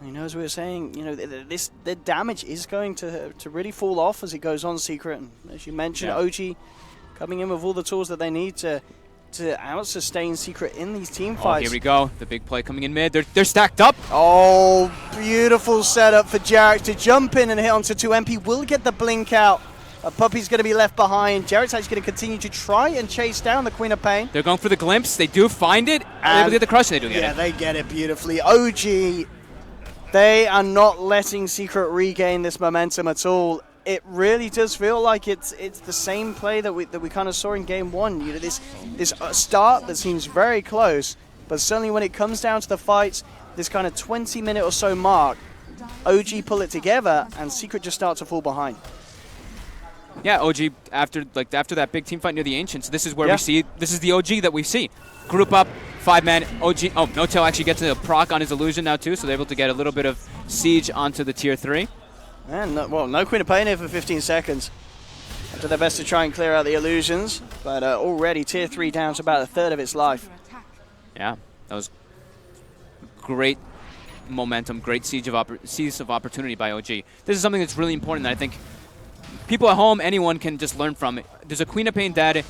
You know, as we were saying, you know, the damage is going to really fall off as it goes on, Secret. And as you mentioned, OG coming in with all the tools that they need to out-sustain Secret in these team fights. Here we go. The big play coming in mid. They're stacked up. Oh, beautiful setup for Jarak to jump in and hit onto 2MP. Will get the blink out. Puppy's going to be left behind. Jarak's actually going to continue to try and chase down the Queen of Pain. They're going for the glimpse. They do find it. They're able to get the crush, and they do get it. Yeah, they get it beautifully. OG, they are not letting Secret regain this momentum at all. It really does feel like it's the same play that we kind of saw in game one. You know, this start that seems very close, but certainly when it comes down to the fights, this kind of 20-minute or so mark, OG pull it together and Secret just start to fall behind. Yeah, OG after that big team fight near the Ancients, this is where we see, this is the OG that we see. Group up, 5-man OG. Oh, No Tail actually gets a proc on his illusion now too, so they're able to get a little bit of siege onto the tier 3. And no Queen of Pain here for 15 seconds. They do their best to try and clear out the illusions, but already tier 3 down to about a third of its life. Yeah, that was great momentum, great siege of opportunity by OG. This is something that's really important that I think people at home, anyone can just learn from. There's a Queen of Pain dead.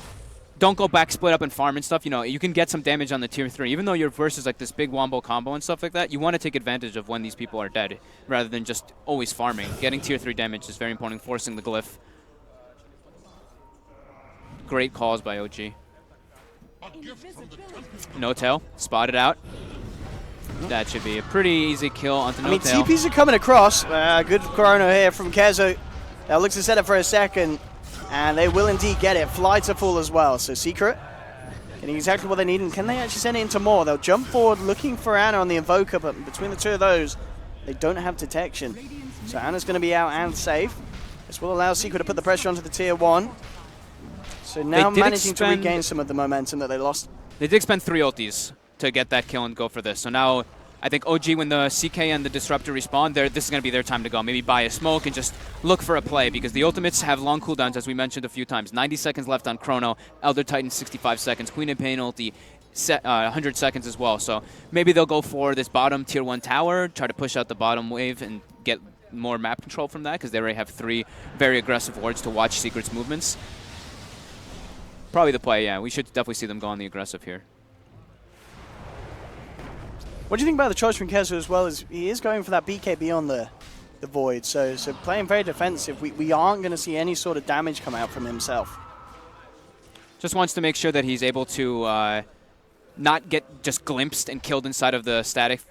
Don't go back, split up, and farm and stuff. You know, you can get some damage on the tier 3. Even though you're versus like this big wombo combo and stuff like that, you want to take advantage of when these people are dead, rather than just always farming. Getting tier 3 damage is very important, forcing the glyph. Great calls by OG. No Tail, spotted out. That should be a pretty easy kill onto No Tail. TPs are coming across. Good Chrono here from Kezu. That looks to set it for a second. And they will indeed get it. Fly to full as well. So Secret getting exactly what they need. And can they actually send it into more? They'll jump forward looking for Ana on the Invoker, but between the two of those, they don't have detection. So Ana's going to be out and safe. This will allow Secret to put the pressure onto the tier 1. So now managing to regain some of the momentum that they lost. They did expend 3 ultis to get that kill and go for this. So now I think OG, when the CK and the Disruptor respawn, this is going to be their time to go. Maybe buy a smoke and just look for a play, because the ultimates have long cooldowns, as we mentioned a few times. 90 seconds left on Chrono, Elder Titan 65 seconds, Queen of Pain ulti 100 seconds as well. So maybe they'll go for this bottom tier 1 tower, try to push out the bottom wave and get more map control from that, because they already have 3 very aggressive wards to watch Secret's movements. Probably the play, yeah. We should definitely see them go on the aggressive here. What do you think about the choice from Kezu as well? Is he is going for that BKB on the Void, so playing very defensive. We aren't going to see any sort of damage come out from himself. Just wants to make sure that he's able to not get just glimpsed and killed inside of the static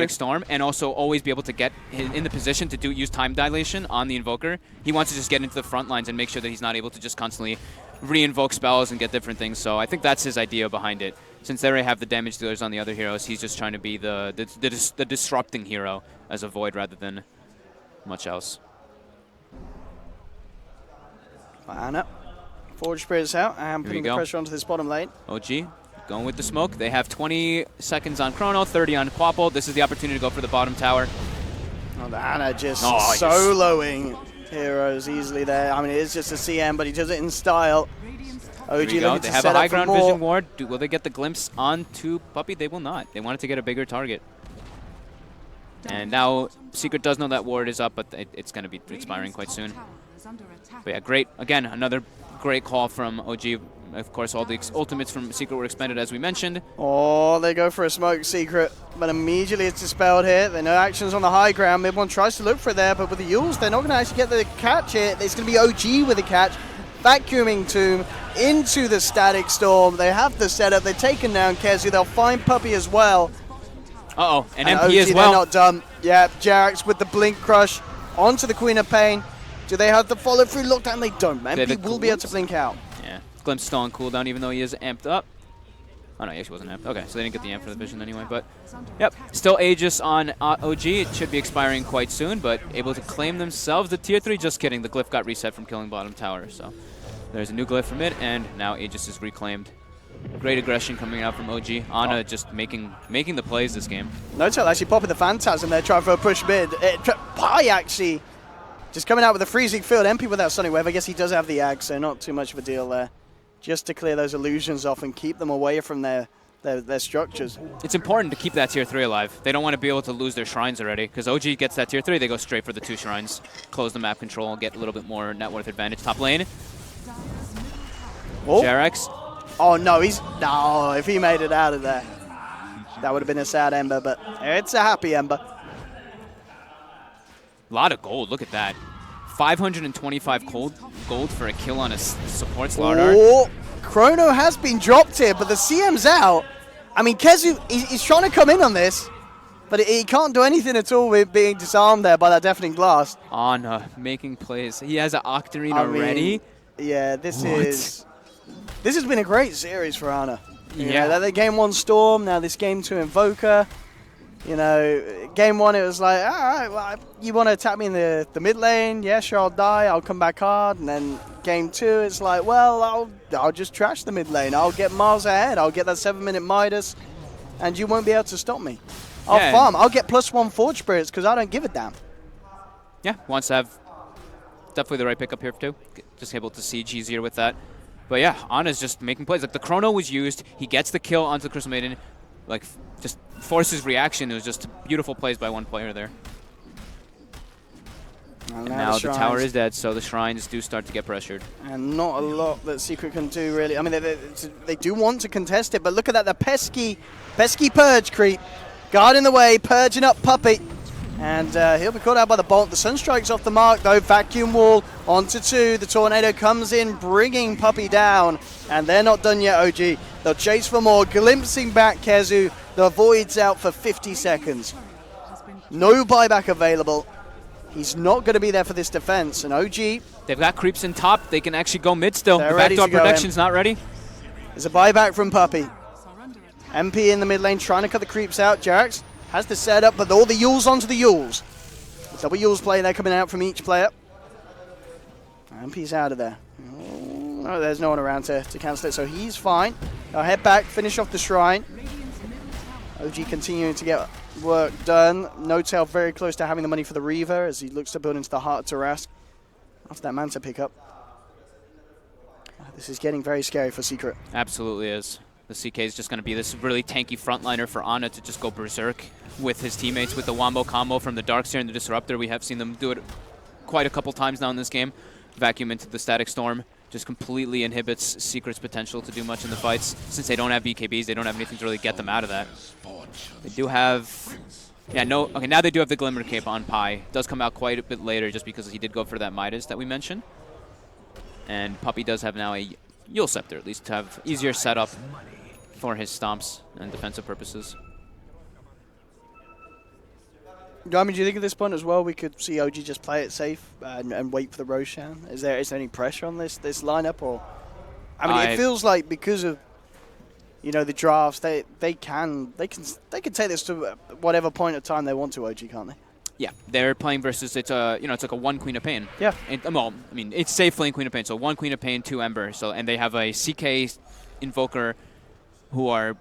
storm, and also always be able to get in the position to use time dilation on the Invoker. He wants to just get into the front lines and make sure that he's not able to just constantly re-invoke spells and get different things. So I think that's his idea behind it. Since they already have the damage dealers on the other heroes, he's just trying to be the disrupting hero as a Void rather than much else. Ana, Forge Spirits out and putting the pressure onto this bottom lane. OG going with the smoke. They have 20 seconds on Chrono, 30 on Quapple. This is the opportunity to go for the bottom tower. Oh, Ana just soloing heroes easily there. I mean, it is just a CM, but he does it in style. OG There you go. looking They to have set a up high for ground more. vision ward. Will they get the glimpse onto Puppey? They will not. They wanted to get a bigger target. And now Secret does know that ward is up, but it's going to be expiring quite soon. But yeah, great. Again, another great call from OG. Of course, all the ultimates from Secret were expended, as we mentioned. Oh, they go for a smoke Secret, but immediately it's dispelled here. There are no actions on the high ground. Mid one tries to look for it there, but with the Yules, they're not going to actually get the catch here. It's going to be OG with the catch. Vacuuming Tomb into the Static Storm. They have the setup. They've taken down Kezu. They'll find Puppey as well. Uh-oh, and MP OG, as well. They're not done. Yeah, Jarax with the Blink Crush onto the Queen of Pain. Do they have the follow through lockdown? They don't. MP will be able to blink out. Yeah, Glimpse still on cooldown, even though he is amped up. Oh no, he actually wasn't amped. Okay, so they didn't get the amp for the vision anyway. But yep, still Aegis on OG. It should be expiring quite soon, but able to claim themselves the tier 3. Just kidding, the glyph got reset from killing bottom tower. So there's a new glyph from it, and now Aegis is reclaimed. Great aggression coming out from OG. Ana just making the plays this game. No-Tail actually popping the Phantasm there, trying for a push mid. Pi actually just coming out with a freezing field. MP without Sonic Wave. I guess he does have the Ag, so not too much of a deal there. Just to clear those illusions off and keep them away from their structures. It's important to keep that tier 3 alive. They don't want to be able to lose their shrines already, because OG gets that tier 3, they go straight for the 2 shrines, close the map control, and get a little bit more net worth advantage. Top lane. Oh. Jarax. Oh no, no, if he made it out of there, that would have been a sad Ember, but it's a happy Ember. A lot of gold, look at that. 525 gold for a kill on a support Slardar. Oh, Chrono has been dropped here, but the CM's out. I mean, Kezu, he's trying to come in on this, but he can't do anything at all with being disarmed there by that Deafening Blast. Ana making plays. He has an Octarine already. Yeah, this has been a great series for Ana. Yeah. They game 1 Storm, now this game 2 Invoker. You know, game 1 it was like, all right, well, you want to attack me in the mid lane? Yeah, sure, I'll die. I'll come back hard. And then game 2, it's like, well, I'll just trash the mid lane. I'll get miles ahead. I'll get that 7-minute Midas, and you won't be able to stop me. I'll farm. I'll get +1 Forge Spirits because I don't give a damn. Yeah, wants to have definitely the right pickup here too. Just able to siege easier with that. But yeah, Ana's just making plays. Like the Chrono was used. He gets the kill onto the Crystal Maiden. Like just forces reaction. It was just beautiful plays by one player there. And now the tower is dead, so the shrines do start to get pressured. And not a lot that Secret can do, really. I mean, they do want to contest it, but look at that, the pesky Purge creep. Guard in the way, purging up Puppey. And he'll be caught out by the bolt. The Sunstrike's off the mark, though. Vacuum Wall onto 2. The Tornado comes in, bringing Puppey down. And they're not done yet, OG. They'll chase for more, glimpsing back Kezu. The Void's out for 50 seconds. No buyback available. He's not going to be there for this defense. And OG, they've got creeps in top. They can actually go mid still. They're The ready backdoor to go protection's not ready. there's a buyback from Puppey. MP in the mid lane trying to cut the creeps out. Jarax has the setup, but all the Yules onto the Yules. Double Yules play there coming out from each player. MP's out of there. Oh, there's no one around to cancel it, so he's fine. I'll head back, finish off the shrine. OG continuing to get work done. No-Tail very close to having the money for the Reaver as he looks to build into the Heart of Tarask after that Manta pickup. This is getting very scary for Secret. Absolutely is. The CK is just going to be this really tanky frontliner for Ana to just go berserk with his teammates with the Wombo combo from the Darkseer and the Disruptor. We have seen them do it quite a couple times now in this game. Vacuum into the Static Storm just completely inhibits Secret's potential to do much in the fights. Since they don't have BKBs, they don't have anything to really get them out of that. They do have... Yeah, no... Okay, now they do have the Glimmer Cape on Pi. Does come out quite a bit later just because he did go for that Midas that we mentioned. And Puppey does have now a Yule Scepter, at least to have easier setup for his stomps and defensive purposes. I mean, do you think at this point as well we could see OG just play it safe and wait for the Roshan? Is there any pressure on this lineup, or? I mean, it feels like because of the drafts, they can take this to whatever point of time they want to. OG, can't they? Yeah, they're playing versus it's like a 1 Queen of Pain. Yeah. Well, I mean, it's safe lane Queen of Pain, so 1 Queen of Pain, 2 Ember. So and they have a CK Invoker who are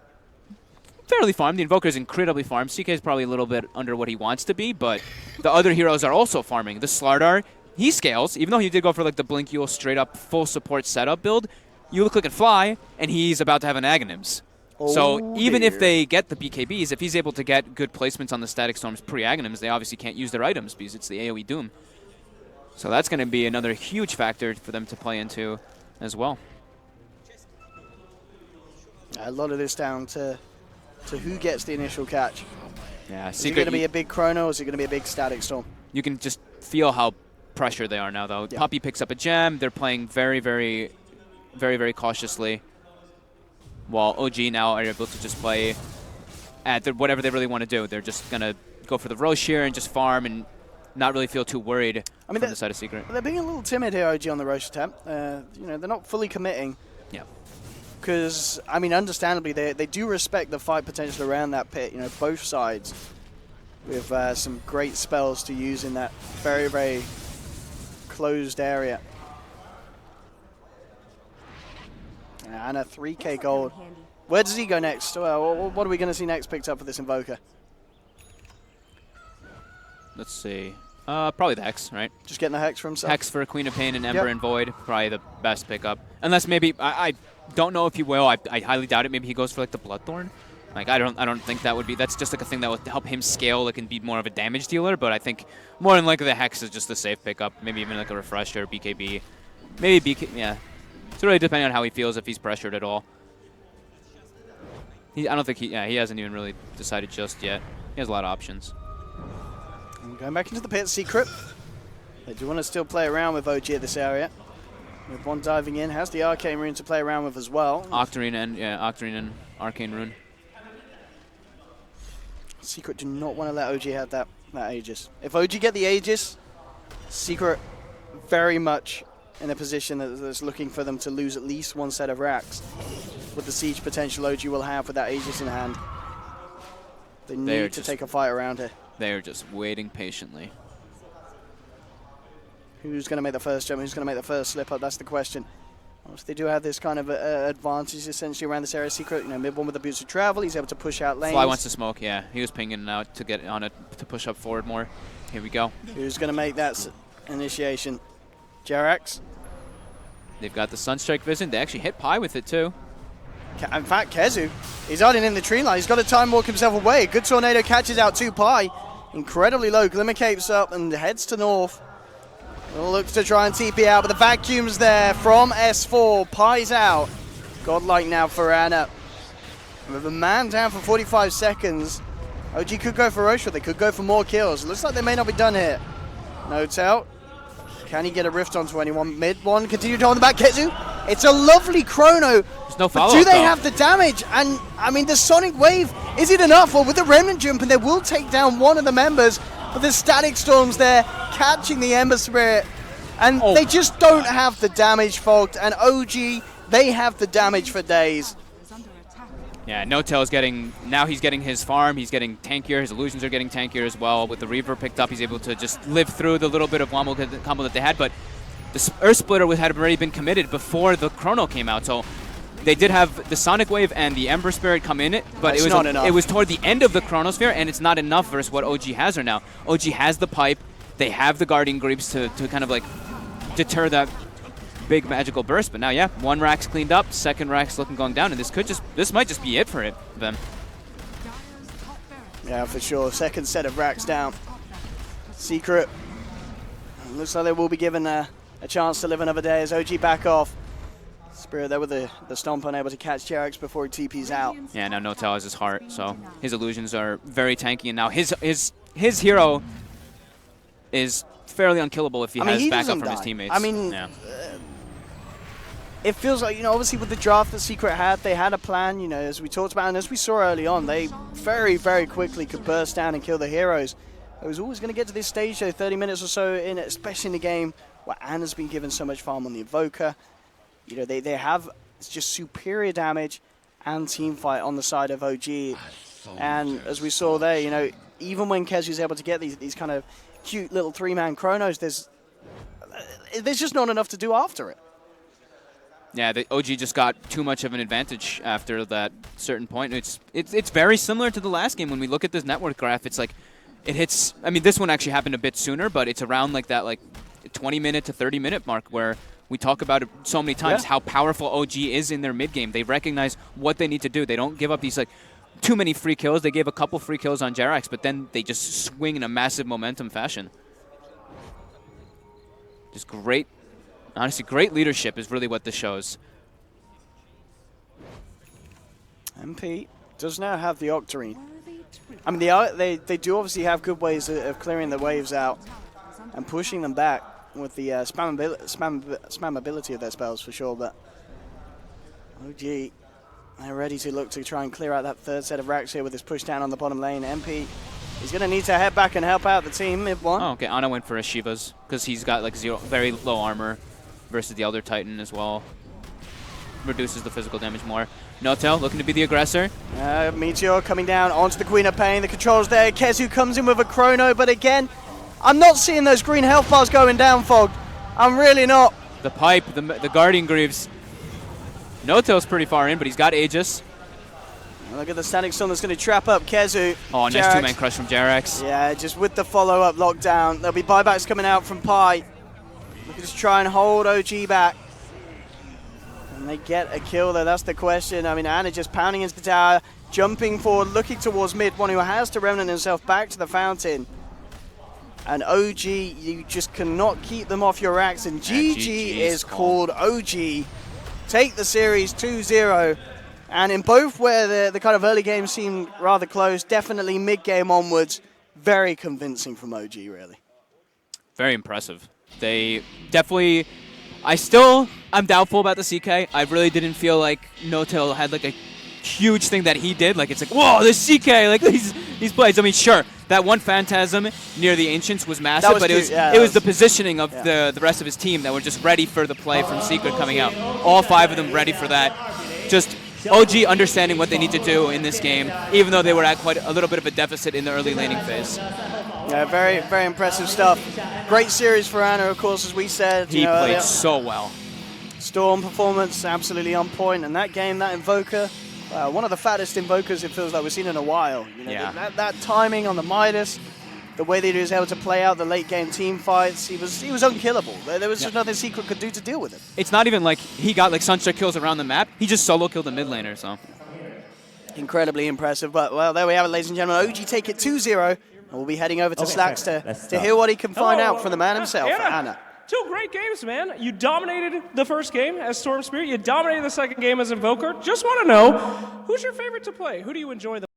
fairly farmed. The Invoker is incredibly farmed. CK is probably a little bit under what he wants to be, but the other heroes are also farming. The Slardar, he scales, even though he did go for like the Blink Yule straight up full support setup build. you click and fly, and he's about to have an Aghanims. So even if they get the BKBs, if he's able to get good placements on the Static Storms pre-Aghanims, they obviously can't use their items because it's the AoE Doom. So that's going to be another huge factor for them to play into as well. A lot of this down to who gets the initial catch. Yeah, Is it going to be a big Chrono, or is it going to be a big Static Storm? You can just feel how pressured they are now, though. Yeah. Puppey picks up a gem. They're playing very, very, very, very cautiously, while OG now are able to just play at whatever they really want to do. They're just going to go for the Roche here and just farm and not really feel too worried from the side of Secret. They're being a little timid here, OG, on the Roche attempt. You know, they're not fully committing. Yeah. Because, I mean, understandably, they do respect the fight potential around that pit, you know, both sides, with some great spells to use in that very, very closed area. And a 3k gold. Where does he go next? Well, what are we going to see next picked up for this Invoker? Let's see. Probably the Hex, right? Just getting the Hex for himself? Hex for Queen of Pain and Ember and Void. Probably the best pickup. Unless maybe, I don't know if he will. I highly doubt it. Maybe he goes for like the Bloodthorn. Like I don't think that would be. That's just like a thing that would help him scale. Like and be more of a damage dealer. But I think more than likely the Hex is just a safe pickup. Maybe even like a Refresher, BKB. Maybe BK. Yeah. It's really depending on how he feels, if he's pressured at all. I don't think he hasn't even really decided just yet. He has a lot of options. And going back into the pit, Secret. They do want to still play around with OG at this area. With one diving in, has the Arcane Rune to play around with as well. Octarine and Arcane Rune. Secret do not want to let OG have that Aegis. If OG get the Aegis, Secret very much in a position that's looking for them to lose at least one set of racks. With the siege potential OG will have with that Aegis in hand. They need to take a fight around here. They are just waiting patiently. Who's going to make the first jump? Who's going to make the first slip up? That's the question. They do have this kind of advantage essentially around this area. Secret, you know, mid one with the boots of travel. He's able to push out lanes. Fly wants to smoke, yeah. He was pinging out to get on it, to push up forward more. Here we go. Who's going to make that initiation? Jerax. They've got the Sunstrike Vision. They actually hit Pi with it too. In fact, Kezu, he's hiding in the tree line. He's got to time walk himself away. Good Tornado catches out 2 Pi. Incredibly low. Glimmer capes up and heads to north. Looks to try and TP out, but the vacuum's there from S4. Pi's out. Godlike now for Anna. With a man down for 45 seconds. OG could go for Roche, they could go for more kills. Looks like they may not be done here. Notes out. Can he get a rift onto anyone? Mid one, continue to hold the back. Kezu. It's a lovely chrono. There's no follow-up. Do they have the damage? And I mean, the Sonic Wave, is it enough? Well, with the Remnant Jump, and they will take down one of the members. But the Static Storms there, catching the Ember Spirit. And they just don't have the damage, Fogged. And OG, they have the damage for days. Yeah, No-Tail is getting, now he's getting his farm, he's getting tankier, his illusions are getting tankier as well. With the Reaver picked up, he's able to just live through the little bit of combo that they had, but the Earth Splitter had already been committed before the Chrono came out, so they did have the Sonic Wave and the Ember Spirit come in it, but it was toward the end of the Chronosphere, and it's not enough versus what OG has right now. OG has the pipe, they have the Guardian Greaves to kind of like deter that big magical burst, but now, yeah, one rack's cleaned up, second rack's going down, and this might just be it for them. Yeah, for sure. Second set of racks down. Secret. Looks like they will be given a chance to live another day as OG back off. Spirit there with the stomp, unable to catch Jerax before he TP's out. Yeah, now No-Tail has his heart, so his illusions are very tanky, and now his hero is fairly unkillable if he has backup from his teammates. I mean, yeah. It feels like, you know, obviously with the draft that Secret had, they had a plan, you know, as we talked about, and as we saw early on, they very, very quickly could burst down and kill the heroes. It was always going to get to this stage, though, 30 minutes or so in it, especially in the game where Anna's been given so much farm on the Invoker. You know, they have just superior damage and team fight on the side of OG. And as we saw there, you know, even when Kezu's able to get these kind of cute little 3-man chronos, there's just not enough to do after it. Yeah, the OG just got too much of an advantage after that certain point. It's very similar to the last game. When we look at this network graph, it's like it hits. I mean, this one actually happened a bit sooner, but it's around like that 20-minute to 30-minute mark where We talk about it so many times, how powerful OG is in their mid game. They recognize what they need to do. They don't give up these like too many free kills. They gave a couple free kills on Jerax, but then they just swing in a massive momentum fashion. Just great, honestly, great leadership is really what this shows. MP does now have the Octarine. I mean, they do obviously have good ways of clearing the waves out and pushing them back with the spammability of their spells for sure, but OG, they're ready to look to try and clear out that third set of racks here with this push down on the bottom lane. MP is going to need to head back and help out the team mid one. Oh, okay, Ana went for a Shivas because he's got like very low armor versus the Elder Titan as well. Reduces the physical damage more. Notel looking to be the aggressor. Meteor coming down onto the Queen of Pain. The controls there. Kezu comes in with a chrono, but again, I'm not seeing those green health bars going down, Fogged. I'm really not. The pipe, the Guardian Greaves. Notel's pretty far in, but he's got Aegis. Look at the Static Storm that's going to trap up Kezu. Oh, nice Jerax. two-man crush from Jerax. Yeah, just with the follow-up lockdown. There'll be buybacks coming out from Pi. Looking to try and hold OG back. And they get a kill, though. That's the question. I mean, Ana just pounding into the tower, jumping forward, looking towards mid. One who has to remnant himself back to the fountain. And OG, you just cannot keep them off your racks. And GG is called. OG take the series 2-0. And in both where the kind of early games seemed rather close, definitely mid-game onwards, very convincing from OG, really. Very impressive. They definitely... I'm doubtful about the CK. I really didn't feel like Notel had like a huge thing that he did. Like it's like, whoa, this CK, like these plays. I mean, sure, that one Phantasm near the Ancients was massive, but it was the positioning of the rest of his team that were just ready for the play from Secret coming out. All 5 of them ready for that. Just OG understanding what they need to do in this game, even though they were at quite a little bit of a deficit in the early laning phase. Yeah, very, very impressive stuff. Great series for Ana, of course, as we said. He played so well. Storm performance, absolutely on point. And that game, that Invoker, one of the fattest Invokers it feels like we've seen in a while. You know, that timing on the Midas, the way that he was able to play out the late game team fights, he was unkillable. There was just nothing Secret could do to deal with it. It's not even like he got like Sunstrike kills around the map. He just solo killed the mid laner, so. Incredibly impressive. But, well, there we have it, ladies and gentlemen. OG take it 2-0. And we'll be heading over to Slacks to hear what he can find out from the man himself, Ana. 2 great games, man. You dominated the first game as Storm Spirit. You dominated the second game as Invoker. Just want to know, who's your favorite to play? Who do you enjoy the